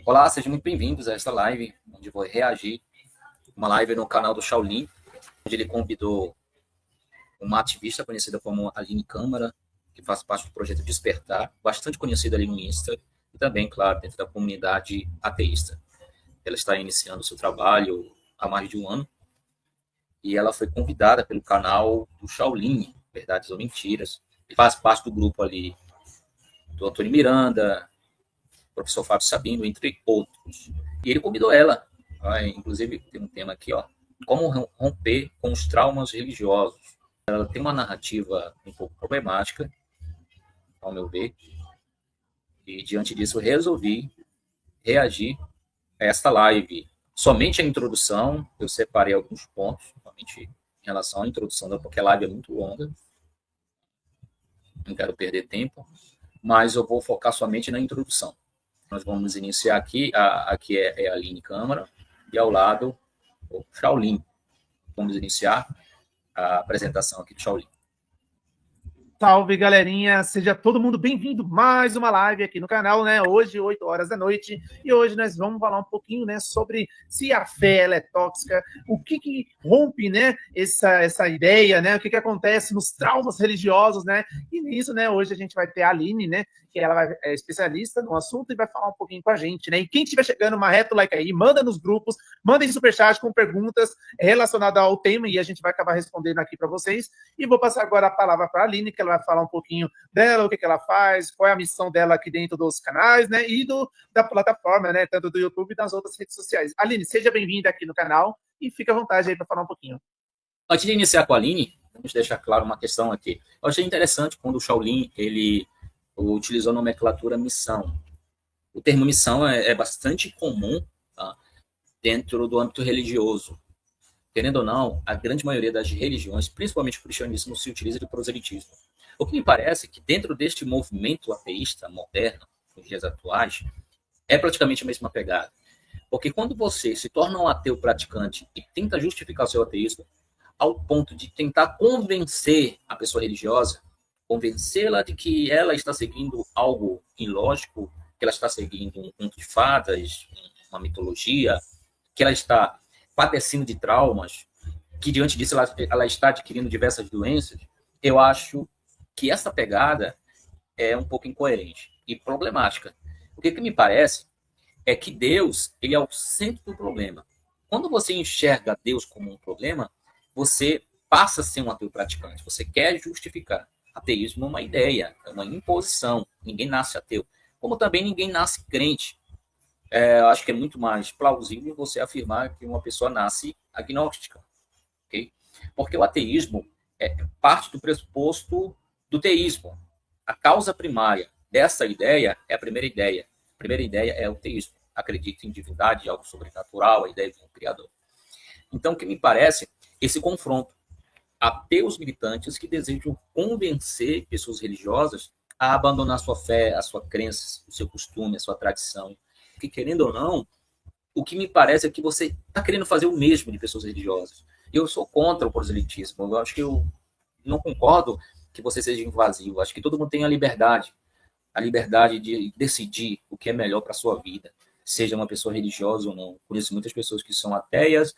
Olá, sejam muito bem-vindos a esta live, onde vou reagir uma live no canal do Shaolin, onde ele convidou uma ativista conhecida como Aline Câmara, que faz parte do projeto Despertar, bastante conhecida ali no Insta, e também, claro, dentro da comunidade ateísta. Ela está iniciando o seu trabalho há mais de um ano, e ela foi convidada pelo canal do Shaolin, Verdades ou Mentiras, que faz parte do grupo ali do Antônio Miranda, professor Fábio Sabino, entre outros. E ele convidou ela, inclusive tem um tema aqui, ó, como romper com os traumas religiosos. Ela tem uma narrativa um pouco problemática, ao meu ver, e diante disso resolvi reagir a esta live. Somente a introdução, eu separei alguns pontos, somente em relação à introdução, porque a live é muito longa, não quero perder tempo, mas eu vou focar somente na introdução. Nós vamos iniciar aqui, aqui é a Aline Câmara, e ao lado o Shaolin. Vamos iniciar a apresentação aqui do Shaolin. Salve, galerinha! Seja todo mundo bem-vindo mais uma live aqui no canal, né? Hoje, 8 horas da noite, e hoje nós vamos falar um pouquinho, né, sobre se a fé ela é tóxica, o que rompe, né, essa ideia, né? O que acontece nos traumas religiosos, né? E nisso, né, hoje a gente vai ter a Aline, né, que ela é especialista no assunto e vai falar um pouquinho com a gente, né? E quem estiver chegando, marreta o like aí, manda nos grupos, manda em superchat com perguntas relacionadas ao tema e a gente vai acabar respondendo aqui para vocês. E vou passar agora a palavra para a Aline, que ela vai falar um pouquinho dela, o que ela faz, qual é a missão dela aqui dentro dos canais, né? E da plataforma, né? Tanto do YouTube e das outras redes sociais. Aline, seja bem-vinda aqui no canal e fica à vontade aí para falar um pouquinho. Antes de iniciar com a Aline, vamos deixar claro uma questão aqui. Eu achei interessante quando o Shaolin ele utilizou a nomenclatura missão. O termo missão é bastante comum, tá, dentro do âmbito religioso. Querendo ou não, a grande maioria das religiões, principalmente o cristianismo, se utiliza de proselitismo. O que me parece é que dentro deste movimento ateísta moderno, nos dias atuais, é praticamente a mesma pegada. Porque quando você se torna um ateu praticante e tenta justificar o seu ateísmo, ao ponto de tentar convencer a pessoa religiosa, convencê-la de que ela está seguindo algo ilógico, que ela está seguindo um conto de fadas, uma mitologia, que ela está padecendo de traumas, que diante disso ela está adquirindo diversas doenças, eu acho que essa pegada é um pouco incoerente e problemática. O que me parece é que Deus ele é o centro do problema. Quando você enxerga Deus como um problema, você passa a ser um ateu praticante. Você quer justificar. Ateísmo é uma ideia, é uma imposição. Ninguém nasce ateu. Como também ninguém nasce crente. Eu acho que é muito mais plausível você afirmar que uma pessoa nasce agnóstica. Okay? Porque o ateísmo é parte do pressuposto do teísmo. A causa primária dessa ideia é a primeira ideia. A primeira ideia é o teísmo. Acredita em divindade, algo sobrenatural, a ideia de um criador. Então, o que me parece, esse confronto. Ateus militantes que desejam convencer pessoas religiosas a abandonar a sua fé, a sua crença, o seu costume, a sua tradição. Porque, querendo ou não, o que me parece é que você está querendo fazer o mesmo de pessoas religiosas. Eu sou contra o proselitismo. Eu acho que eu não concordo que você seja invasivo. Acho que todo mundo tem a liberdade de decidir o que é melhor para a sua vida, seja uma pessoa religiosa ou não. Conheço muitas pessoas que são ateias,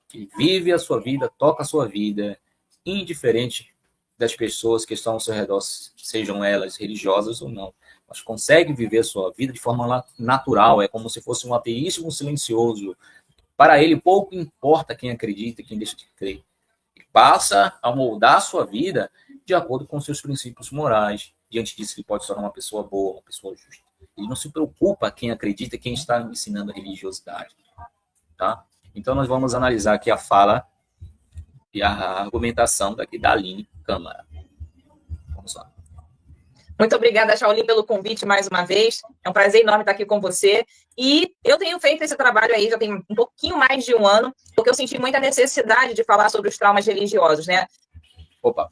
que vivem a sua vida, tocam a sua vida, indiferente das pessoas que estão ao seu redor, sejam elas religiosas ou não. Mas conseguem viver a sua vida de forma natural, é como se fosse um ateísmo silencioso. Para ele, pouco importa quem acredita, quem deixa de crer. Ele passa a moldar a sua vida de acordo com seus princípios morais. Diante disso, ele pode se tornar uma pessoa boa, uma pessoa justa. Ele não se preocupa quem acredita, quem está ensinando a religiosidade. Tá? Então, nós vamos analisar aqui a fala e a argumentação daqui da Aline Câmara. Vamos lá. Muito obrigada, Shaolin, pelo convite mais uma vez. É um prazer enorme estar aqui com você. E eu tenho feito esse trabalho aí, já tem um pouquinho mais de um ano, porque eu senti muita necessidade de falar sobre os traumas religiosos, né? Opa,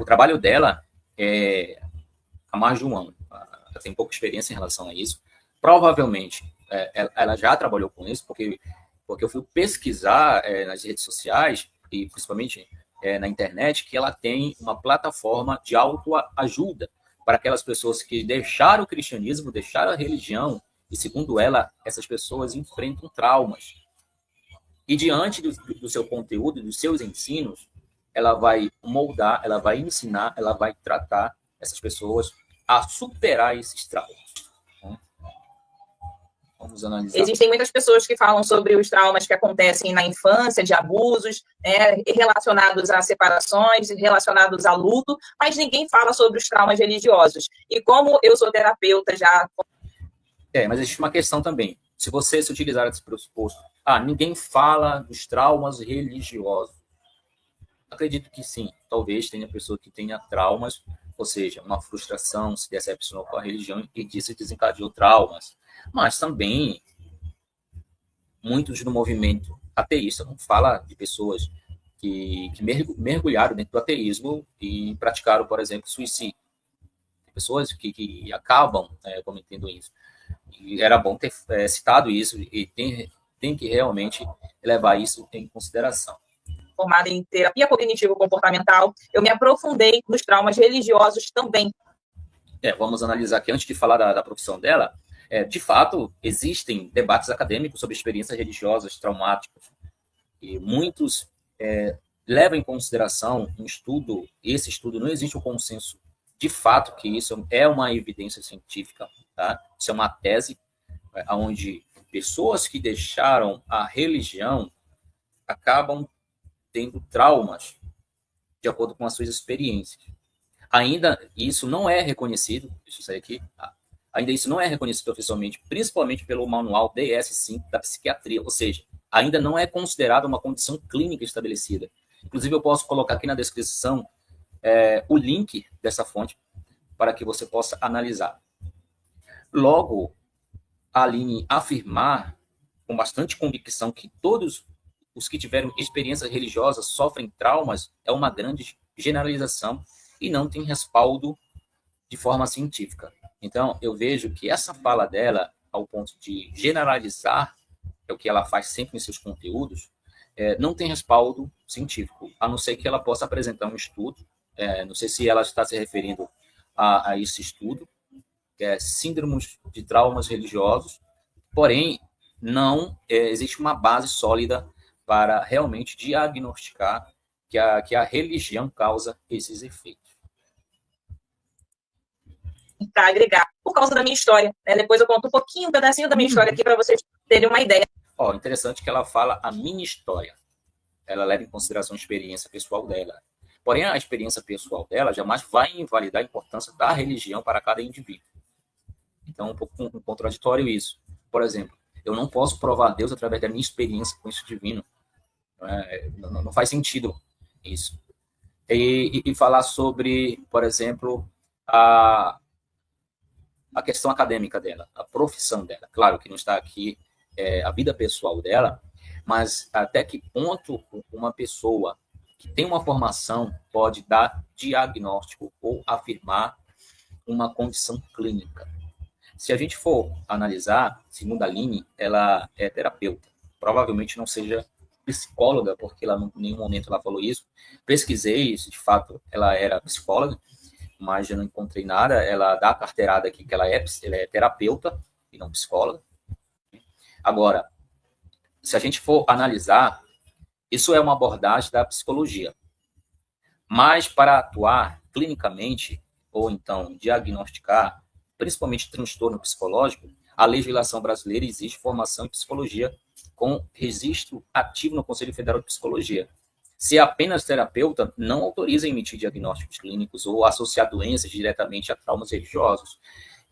o trabalho dela é há mais de um ano. Ela tem pouca experiência em relação a isso. Provavelmente, ela já trabalhou com isso, porque eu fui pesquisar nas redes sociais, e principalmente na internet, que ela tem uma plataforma de autoajuda para aquelas pessoas que deixaram o cristianismo, deixaram a religião E, segundo ela, essas pessoas enfrentam traumas. E, diante do seu conteúdo, dos seus ensinos, ela vai moldar, ela vai ensinar, ela vai tratar essas pessoas a superar esses traumas. Vamos analisar. Existem muitas pessoas que falam sobre os traumas que acontecem na infância, de abusos, relacionados a separações, relacionados a luto, mas ninguém fala sobre os traumas religiosos. E como eu sou terapeuta já... Mas existe uma questão também. Se você se utilizar esse pressuposto, ninguém fala dos traumas religiosos. Acredito que sim. Talvez tenha pessoa que tenha traumas, ou seja, uma frustração, se decepcionou com a religião e disso desencadeou traumas. Mas também, muitos no movimento ateísta não fala de pessoas que mergulharam dentro do ateísmo e praticaram, por exemplo, suicídio. Pessoas que acabam cometendo isso. E era bom ter citado isso e tem que realmente levar isso em consideração. Formada em terapia cognitivo-comportamental, eu me aprofundei nos traumas religiosos também. Vamos analisar aqui, antes de falar da profissão dela, de fato, existem debates acadêmicos sobre experiências religiosas traumáticas. E muitos levam em consideração esse estudo, não existe um consenso de fato que isso é uma evidência científica, tá? Isso é uma tese onde pessoas que deixaram a religião acabam tendo traumas de acordo com as suas experiências. Ainda isso não é reconhecido, deixa eu sair aqui, ainda isso não é reconhecido oficialmente, principalmente pelo manual DSM-5 da psiquiatria, ou seja, ainda não é considerado uma condição clínica estabelecida. Inclusive, eu posso colocar aqui na descrição o link dessa fonte para que você possa analisar. Logo, a Aline afirmar com bastante convicção que todos os que tiveram experiências religiosas sofrem traumas é uma grande generalização e não tem respaldo de forma científica. Então, eu vejo que essa fala dela, ao ponto de generalizar, é o que ela faz sempre em seus conteúdos, não tem respaldo científico, a não ser que ela possa apresentar um estudo, não sei se ela está se referindo a esse estudo, que é Síndromes de Traumas Religiosos, porém, não existe uma base sólida para realmente diagnosticar que a religião causa esses efeitos. Para agregar, por causa da minha história. Depois eu conto um pedacinho da minha história aqui para vocês terem uma ideia. Interessante que ela fala a minha história. Ela leva em consideração a experiência pessoal dela. Porém, a experiência pessoal dela jamais vai invalidar a importância da religião para cada indivíduo. Então, um pouco contraditório isso. Por exemplo, eu não posso provar a Deus através da minha experiência com isso divino. Não faz sentido isso. E falar sobre, por exemplo, a questão acadêmica dela, a profissão dela. Claro que não está aqui a vida pessoal dela, mas até que ponto uma pessoa que tem uma formação pode dar diagnóstico ou afirmar uma condição clínica. Se a gente for analisar, segundo a Aline, ela é terapeuta. Provavelmente não seja psicóloga, porque ela, em nenhum momento ela falou isso. Pesquisei, de fato, ela era psicóloga, mas eu não encontrei nada. Ela dá a carteirada aqui que ela é terapeuta e não psicóloga. Agora, se a gente for analisar, isso é uma abordagem da psicologia. Mas para atuar clinicamente, ou então diagnosticar, principalmente transtorno psicológico, a legislação brasileira exige formação em psicologia com registro ativo no Conselho Federal de Psicologia. Se é apenas terapeuta, não autoriza a emitir diagnósticos clínicos ou associar doenças diretamente a traumas religiosos.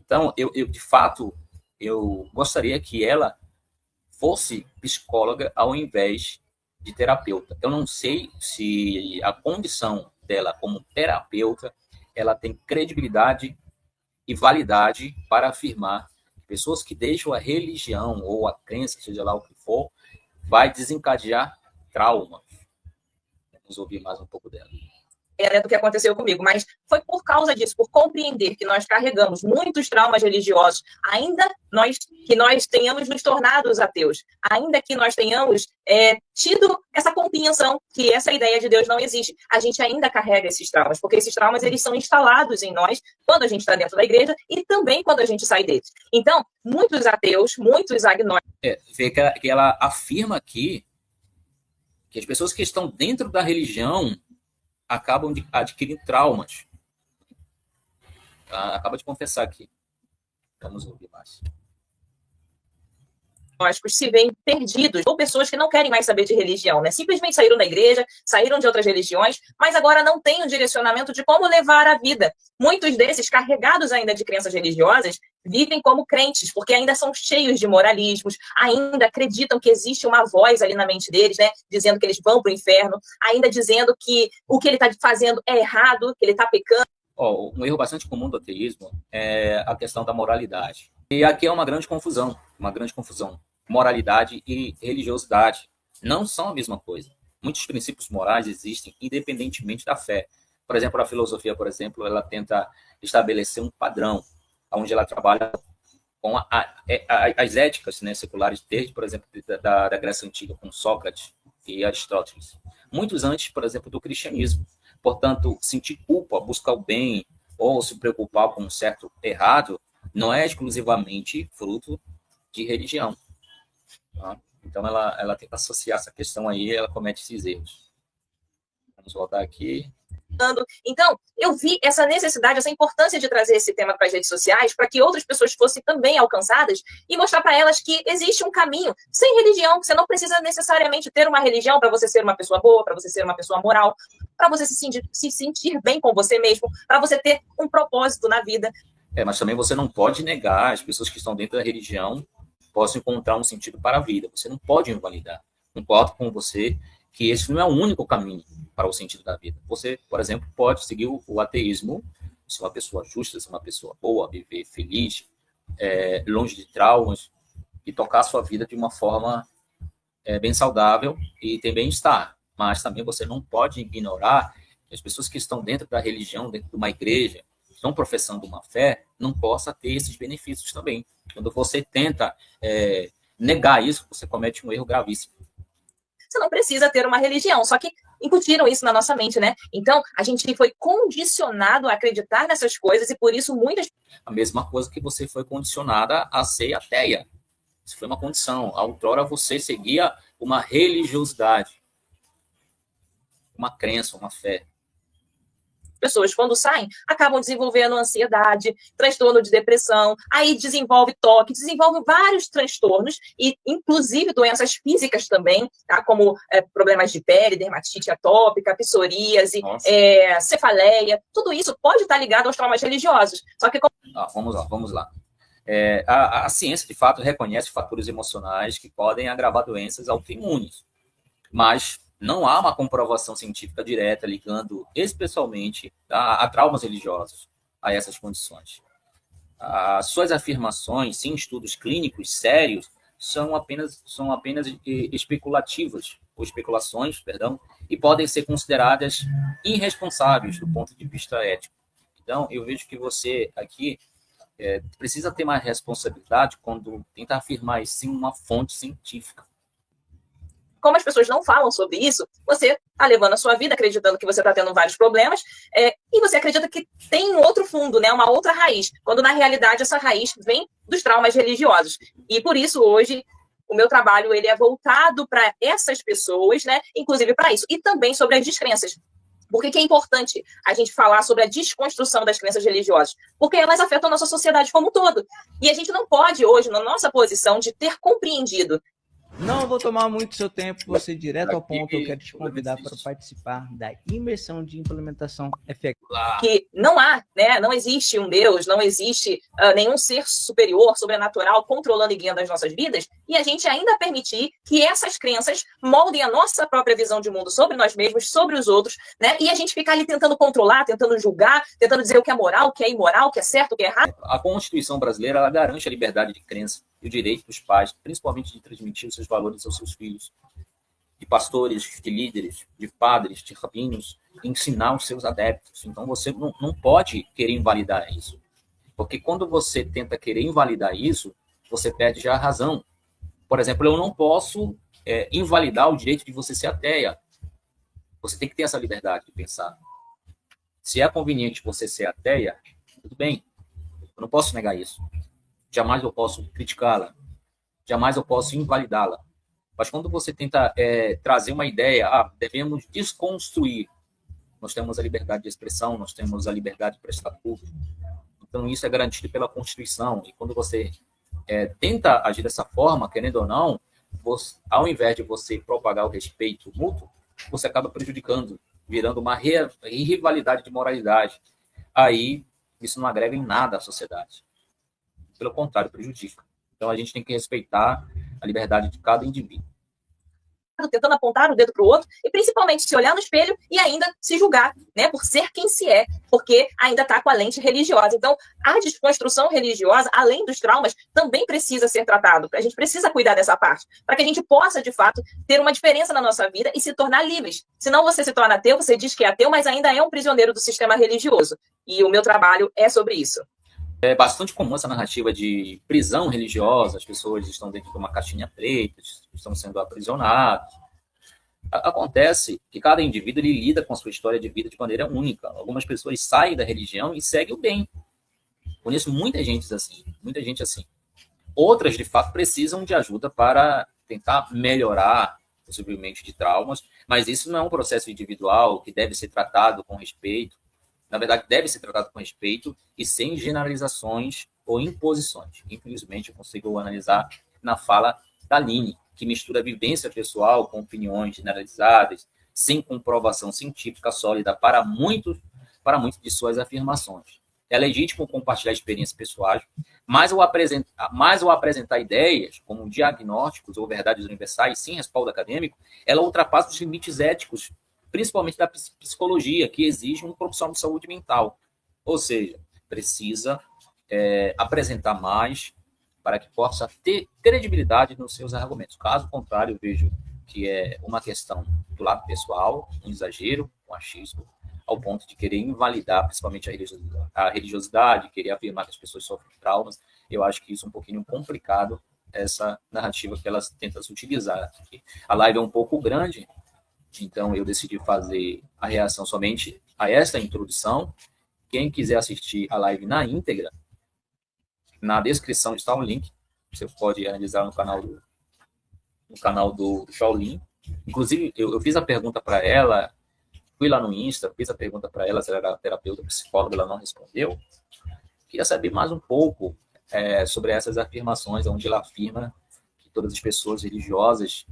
Então, eu de fato, eu gostaria que ela fosse psicóloga ao invés de terapeuta. Eu não sei se a condição dela como terapeuta, ela tem credibilidade e validade para afirmar que pessoas que deixam a religião ou a crença, seja lá o que for, vai desencadear trauma. Vamos ouvir mais um pouco dela. do que aconteceu comigo, mas foi por causa disso, por compreender que nós carregamos muitos traumas religiosos, ainda que nós tenhamos nos tornado ateus, ainda que nós tenhamos tido essa compreensão que essa ideia de Deus não existe, a gente ainda carrega esses traumas, porque esses traumas eles são instalados em nós quando a gente está dentro da igreja e também quando a gente sai deles. Então, muitos ateus, muitos agnósticos... Vê que ela afirma aqui que as pessoas que estão dentro da religião acabam adquirindo traumas. Acaba de confessar aqui. Vamos ouvir mais. Se veem perdidos, ou pessoas que não querem mais saber de religião, né? Simplesmente saíram da igreja, saíram de outras religiões, mas agora não têm um direcionamento de como levar a vida. Muitos desses, carregados ainda de crenças religiosas, vivem como crentes, porque ainda são cheios de moralismos, ainda acreditam que existe uma voz ali na mente deles, né? Dizendo que eles vão para o inferno, ainda dizendo que o que ele está fazendo é errado, que ele está pecando. Um erro bastante comum do ateísmo é a questão da moralidade. E aqui é uma grande confusão. Moralidade e religiosidade não são a mesma coisa. Muitos princípios morais existem independentemente da fé. Por exemplo, a filosofia, ela tenta estabelecer um padrão, onde ela trabalha com as éticas, né, seculares, desde, por exemplo, da Grécia Antiga, com Sócrates e Aristóteles. Muitos antes, por exemplo, do cristianismo. Portanto, sentir culpa, buscar o bem ou se preocupar com um certo errado não é exclusivamente fruto de religião. Tá? Então, ela tenta associar essa questão aí e ela comete esses erros. Vamos voltar aqui. Então, eu vi essa necessidade, essa importância de trazer esse tema para as redes sociais, para que outras pessoas fossem também alcançadas e mostrar para elas que existe um caminho sem religião. Você não precisa necessariamente ter uma religião para você ser uma pessoa boa, para você ser uma pessoa moral, para você se sentir bem com você mesmo, para você ter um propósito na vida. Mas também você não pode negar as pessoas que estão dentro da religião possam encontrar um sentido para a vida. Você não pode invalidar. Concordo com você que esse não é o único caminho para o sentido da vida. Você, por exemplo, pode seguir o ateísmo, ser uma pessoa justa, ser uma pessoa boa, viver feliz, longe de traumas, e tocar a sua vida de uma forma bem saudável e ter bem-estar. Mas também você não pode ignorar que as pessoas que estão dentro da religião, dentro de uma igreja, estão professando uma fé, não possa ter esses benefícios também. Quando você tenta negar isso, você comete um erro gravíssimo. Você não precisa ter uma religião, só que incutiram isso na nossa mente, né? Então, a gente foi condicionado a acreditar nessas coisas e por isso muitas... A mesma coisa que você foi condicionada a ser ateia. Isso foi uma condição. Outrora você seguia uma religiosidade, uma crença, uma fé. Pessoas, quando saem, acabam desenvolvendo ansiedade, transtorno de depressão, aí desenvolve toque, desenvolve vários transtornos, e inclusive doenças físicas também, tá? Como problemas de pele, dermatite atópica, psoríase, cefaleia, tudo isso pode estar ligado aos traumas religiosos. Só que... Vamos lá. A ciência, de fato, reconhece fatores emocionais que podem agravar doenças autoimunes, mas não há uma comprovação científica direta ligando especialmente a traumas religiosos a essas condições. As suas afirmações, sem estudos clínicos sérios, são apenas especulativas, ou especulações, perdão, e podem ser consideradas irresponsáveis do ponto de vista ético. Então, eu vejo que você aqui precisa ter mais responsabilidade quando tenta afirmar isso em uma fonte científica. Como as pessoas não falam sobre isso, você está levando a sua vida acreditando que você está tendo vários problemas e você acredita que tem um outro fundo, né, uma outra raiz, quando na realidade essa raiz vem dos traumas religiosos. E por isso hoje o meu trabalho ele é voltado para essas pessoas, né, inclusive para isso, e também sobre as descrenças. Por que é importante a gente falar sobre a desconstrução das crenças religiosas? Porque elas afetam a nossa sociedade como um todo. E a gente não pode hoje, na nossa posição de ter compreendido. Não vou tomar muito seu tempo, vou ser direto ao ponto. Eu quero te convidar para participar da imersão de implementação efetiva. Que não há, né? Não existe um Deus, não existe nenhum ser superior, sobrenatural, controlando e guiando as nossas vidas, e a gente ainda permitir que essas crenças moldem a nossa própria visão de mundo sobre nós mesmos, sobre os outros, né? E a gente ficar ali tentando controlar, tentando julgar, tentando dizer o que é moral, o que é imoral, o que é certo, o que é errado. A Constituição brasileira ela garante a liberdade de crença e o direito dos pais, principalmente de transmitir os seus valores aos seus filhos. de pastores, de líderes, de padres, de rabinos, ensinar os seus adeptos. Então, você não pode querer invalidar isso. Porque quando você tenta querer invalidar isso, você perde já a razão. Por exemplo, eu não posso invalidar o direito de você ser ateia. Você tem que ter essa liberdade de pensar. Se é conveniente você ser ateia, tudo bem. Eu não posso negar isso. Jamais eu posso criticá-la. Jamais eu posso invalidá-la. Mas quando você tenta trazer uma ideia, devemos desconstruir. Nós temos a liberdade de expressão, nós temos a liberdade de prestar culto. Então, isso é garantido pela Constituição. E quando você tenta agir dessa forma, querendo ou não, ao invés de você propagar o respeito mútuo, você acaba prejudicando, virando uma rivalidade de moralidade. Aí, isso não agrega em nada à sociedade. Pelo contrário, prejudica. Então, a gente tem que respeitar a liberdade de cada indivíduo. Tentando apontar o dedo para o outro e principalmente se olhar no espelho e ainda se julgar, né, por ser quem se é, porque ainda está com a lente religiosa. Então, a desconstrução religiosa, além dos traumas, também precisa ser tratado. A gente precisa cuidar dessa parte, para que a gente possa, de fato, ter uma diferença na nossa vida e se tornar livres. Senão você se torna ateu, você diz que é ateu, mas ainda é um prisioneiro do sistema religioso. E o meu trabalho é sobre isso. É bastante comum essa narrativa de prisão religiosa, as pessoas estão dentro de uma caixinha preta, estão sendo aprisionados. Acontece que cada indivíduo ele lida com a sua história de vida de maneira única. Algumas pessoas saem da religião e seguem o bem. Conheço muita gente assim. Outras, de fato, precisam de ajuda para tentar melhorar, possivelmente, de traumas, mas isso não é um processo individual que deve ser tratado com respeito. Na verdade, deve ser tratado com respeito e sem generalizações ou imposições. Infelizmente, eu consigo analisar na fala da Aline, que mistura a vivência pessoal com opiniões generalizadas, sem comprovação científica sólida para muitos de suas afirmações. É legítimo compartilhar experiências pessoais, mas ao apresentar ideias como diagnósticos ou verdades universais sem respaldo acadêmico, ela ultrapassa os limites éticos, principalmente da psicologia, que exige um profissional de saúde mental. Ou seja, precisa apresentar mais para que possa ter credibilidade nos seus argumentos. Caso contrário, eu vejo que é uma questão do lado pessoal, um exagero, um achismo, ao ponto de querer invalidar, principalmente a religiosidade, querer afirmar que as pessoas sofrem traumas. Eu acho que isso é um pouquinho complicado, essa narrativa que elas tentam se utilizar. A live é um pouco grande, então eu decidi fazer a reação somente a esta introdução. Quem quiser assistir a live na íntegra, na descrição está um link. Você pode analisar no canal do Shaolin. Inclusive, eu fiz a pergunta para ela, fui lá no Insta, fiz a pergunta para ela se ela era terapeuta, psicóloga, ela não respondeu. Queria saber mais um pouco sobre essas afirmações, onde ela afirma que todas as pessoas religiosas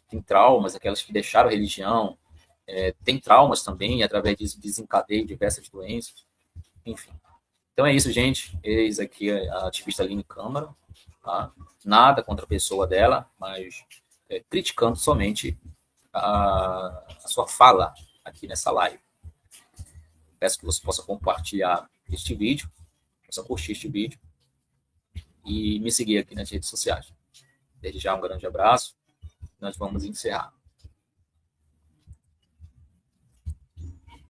têm traumas, aquelas que deixaram a religião, têm traumas também, e através disso desencadeiam diversas doenças, enfim. Então é isso, gente. Eis aqui a ativista Aline Câmara. Tá? Nada contra a pessoa dela, mas criticando somente a sua fala aqui nessa live. Peço que você possa compartilhar este vídeo, possa curtir este vídeo e me seguir aqui nas redes sociais. Desde já, um grande abraço. Nós vamos encerrar.